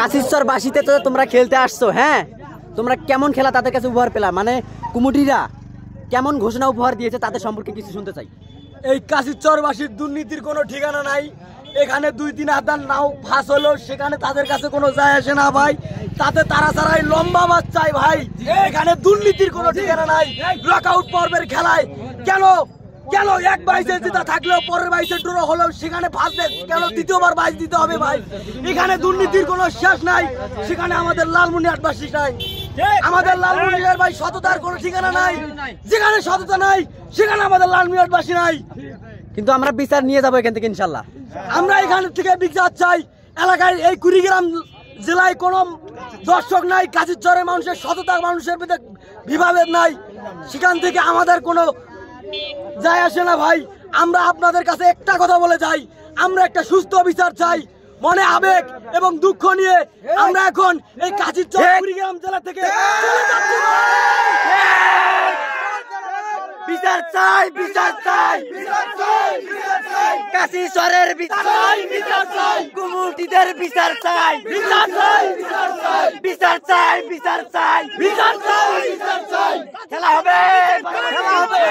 কাশিচরবাসীতে তো তোমরা খেলতে আসছো, হ্যাঁ তোমরা কেমন খেলা তাদের কাছে উপহার পেলা, মানে কুমুটিরা কেমন ঘোষণা উপহার দিয়েছে তাদের সম্পর্কে কিছু শুনতে চাই। এই কাশিচরবাসীর দুর্নীতির কোনো ঠিকানা নাই। এখানে 2-3 আদান নাও ফাঁস হলো, সেখানে তাদের কাছে কোনো যায় আসে না ভাই। তাতে তারা ছাড়াই লম্বা মাছ চাই ভাই। এখানে দুর্নীতির কোনো ঠিকানা নাই। লকআউট পর্বের খেলায় কেন কেন এক বাইসে জিতা থাকলেও পরের বাইসে ড্র হলেও সেখানে ফাঁসে কেন দ্বিতীয়বার বাইস দিতে হবে ভাই? এখানে দুর্নীতির কোনো শেষ নাই। সেখানে আমাদের লালমনিরহাটবাসী নাই, আমাদের লালমনিরহাট ভাই সততার কোনো ঠিকানা নাই। যেখানে সততা নাই সেখানে আমাদের লালমনিরহাটবাসী নাই। কিন্তু আমরা বিচার নিয়ে যাবো এখান থেকে ইনশাল্লাহ। আমরা এখান থেকে বিচার চাই। এলাকায় এই কুড়িগ্রাম জেলায় কোনো দর্শক নাই, কাশিচরের মানুষের সততার মানুষের ভিতরে বিভাবেদ নাই। সেখান থেকে আমাদের কোনো যায় আসে না ভাই। আমরা আপনাদের কাছে একটা কথা বলে যাই, আমরা একটা সুস্থ বিচার চাই। মনে আবেগ এবং দুঃখ নিয়ে আমরা এখন এই কাশিচর কুড়িগ্রাম জেলা থেকে চলে যাচ্ছি ভাই। বিচার চাই, বিচার চাই, কাশিচরের বিচার চাই, কুমুটিদের বিচার চাই, বিচার চাই, বিচার চাই, বিচার চাই, খেলা হবে, খেলা হবে।